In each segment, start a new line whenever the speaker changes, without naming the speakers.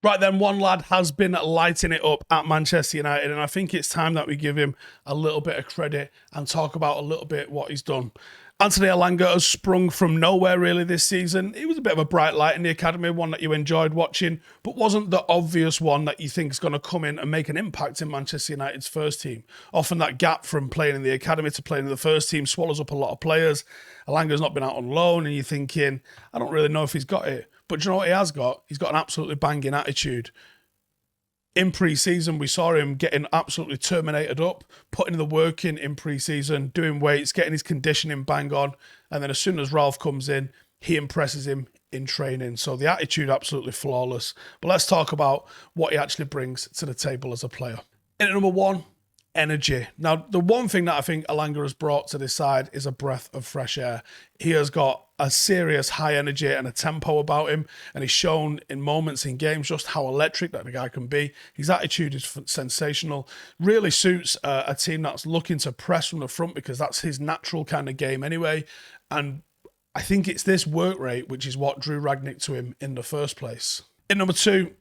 Right then, one lad has been lighting it up at Manchester United, and I think it's time that we give him a little bit of credit and talk about a little bit what he's done. Anthony Elanga has sprung from nowhere really this season. He was a bit of a bright light in the academy, one that you enjoyed watching, but wasn't the obvious one that you think is going to come in and make an impact in Manchester United's first team. Often that gap from playing in the academy to playing in the first team swallows up a lot of players. Elanga's not been out on loan, and you're thinking, I don't really know if he's got it. But do you know what he has got? He's got an absolutely banging attitude. In pre-season, we saw him getting absolutely terminated up, putting the work in pre-season, doing weights, getting his conditioning bang on. And then as soon as Ralph comes in, he impresses him in training. So the attitude, absolutely flawless. But let's talk about what he actually brings to the table as a player. In at number one, energy. Now, the one thing that I think Elanga has brought to this side is a breath of fresh air. He has got a serious high energy and a tempo about him, and he's shown in moments in games just how electric that the guy can be. His attitude is sensational. Really suits a team that's looking to press from the front because that's his natural kind of game anyway. And I think it's this work rate which is what drew Ragnick to him in the first place. In number two,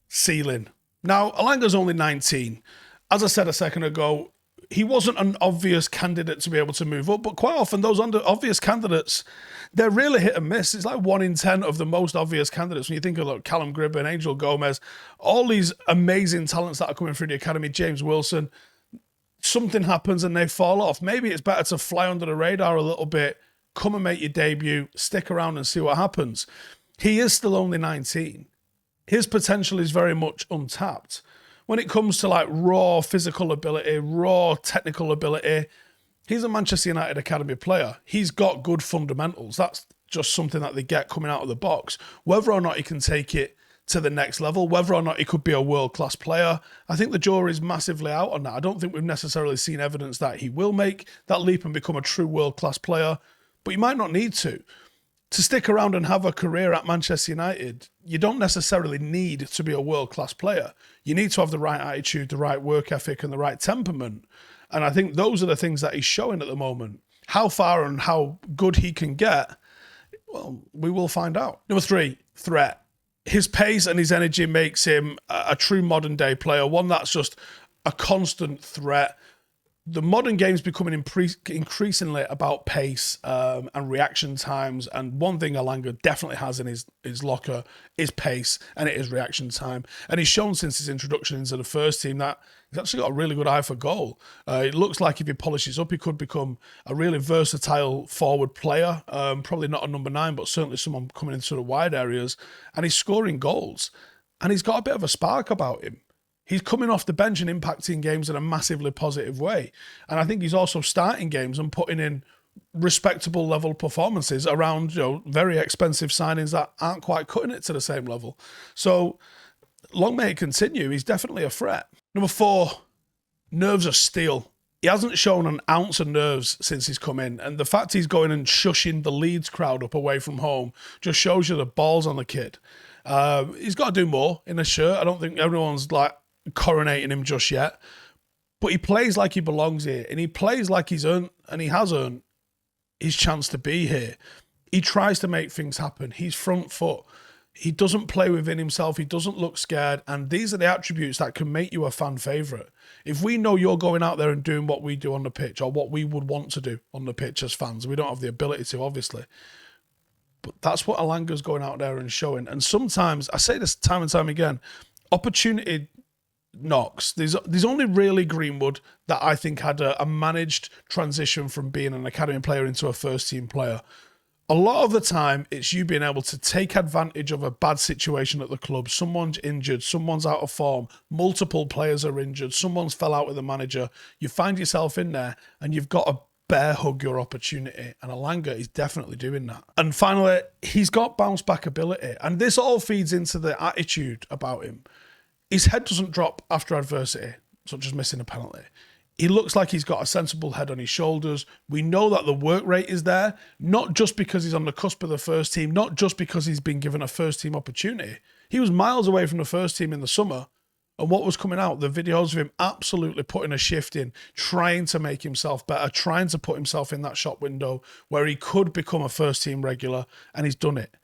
ceiling. Now, Elanga's only 19. As I said a second ago, he wasn't an obvious candidate to be able to move up, but quite often those obvious candidates, they're really hit and miss. It's like 1 in 10 of the most obvious candidates. When you think of like Callum Gribben, Angel Gomez, all these amazing talents that are coming through the academy, James Wilson, something happens and they fall off. Maybe it's better to fly under the radar a little bit, come and make your debut, stick around and see what happens. He is still only 19. His potential is very much untapped. When it comes to like raw physical ability, raw technical ability, he's a Manchester United academy player. He's got good fundamentals. That's just something that they get coming out of the box. Whether or not he can take it to the next level, whether or not he could be a world-class player, I think the jury's massively out on that. I don't think we've necessarily seen evidence that he will make that leap and become a true world-class player, but you might not need to. To stick around and have a career at Manchester United, you don't necessarily need to be a world-class player. You need to have the right attitude, the right work ethic, and the right temperament. And I think those are the things that he's showing at the moment. How far and how good he can get, well, we will find out. Number three, threat. His pace and his energy makes him a true modern-day player, one that's just a constant threat. The modern game's becoming increasingly about pace and reaction times. And one thing Elanga definitely has in his locker is pace, and it is reaction time. And he's shown since his introduction into the first team that he's actually got a really good eye for goal. It looks like if he polishes up, he could become a really versatile forward player. Probably not a number 9, but certainly someone coming into the wide areas. And he's scoring goals. And he's got a bit of a spark about him. He's coming off the bench and impacting games in a massively positive way. And I think he's also starting games and putting in respectable level performances around, very expensive signings that aren't quite cutting it to the same level. So long may it continue. He's definitely a threat. Number 4, nerves of steel. He hasn't shown an ounce of nerves since he's come in. And the fact he's going and shushing the Leeds crowd up away from home just shows you the balls on the kid. He's got to do more in a shirt. I don't think everyone's like coronating him just yet, but he plays like he belongs here, and he plays like he's earned, and he has earned his chance to be here. He tries to make things happen. He's front foot. He doesn't play within himself. He doesn't look scared, and these are the attributes that can make you a fan favourite. If we know you're going out there and doing what we do on the pitch, or what we would want to do on the pitch as fans, we don't have the ability to, obviously, but that's what Elanga's going out there and showing. And sometimes, I say this time and time again, opportunity knocks. There's only really Greenwood that I think had a managed transition from being an academy player into a first team player. A lot of the time, it's you being able to take advantage of a bad situation at the club. Someone's injured, someone's out of form, multiple players are injured, someone's fell out with the manager. You find yourself in there and you've got to bear hug your opportunity, and Elanga is definitely doing that. And finally, he's got bounce back ability, and this all feeds into the attitude about him. His head doesn't drop after adversity, such as missing a penalty. He looks like he's got a sensible head on his shoulders. We know that the work rate is there, not just because he's on the cusp of the first team, not just because he's been given a first team opportunity. He was miles away from the first team in the summer, and what was coming out? The videos of him absolutely putting a shift in, trying to make himself better, trying to put himself in that shop window where he could become a first team regular, and he's done it.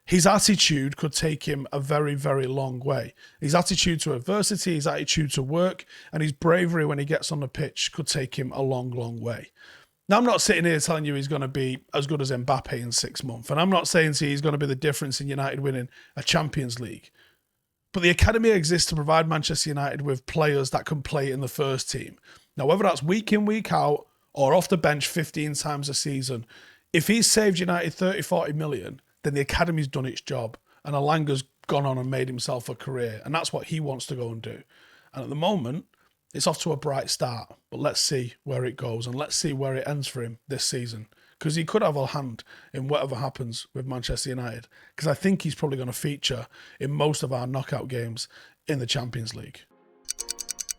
his attitude could take him a very, very long way. His attitude to adversity, his attitude to work, and his bravery when he gets on the pitch could take him a long, long way. Now, I'm not sitting here telling you he's going to be as good as Mbappe in 6 months, and I'm not saying to you he's going to be the difference in United winning a Champions League. But the academy exists to provide Manchester United with players that can play in the first team. Now, whether that's week in, week out, or off the bench 15 times a season, if he's saved United 30, 40 million, then the academy's done its job. And Elanga's gone on and made himself a career. And that's what he wants to go and do. And at the moment, it's off to a bright start. But let's see where it goes. And let's see where it ends for him this season. Because he could have a hand in whatever happens with Manchester United. Because I think he's probably going to feature in most of our knockout games in the Champions League.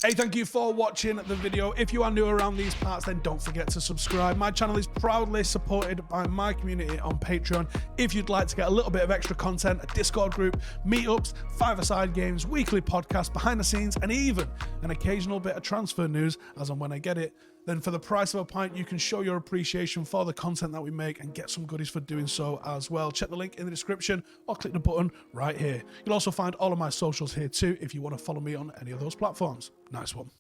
Hey, thank you for watching the video. If you are new around these parts, then don't forget to subscribe. My channel is proudly supported by my community on Patreon. If you'd like to get a little bit of extra content, a Discord group, meetups, five-a-side games, weekly podcasts, behind the scenes, and even an occasional bit of transfer news as and when I get it, then for the price of a pint, you can show your appreciation for the content that we make and get some goodies for doing so as well. Check the link in the description or click the button right here. You'll also find all of my socials here too if you want to follow me on any of those platforms. Nice one.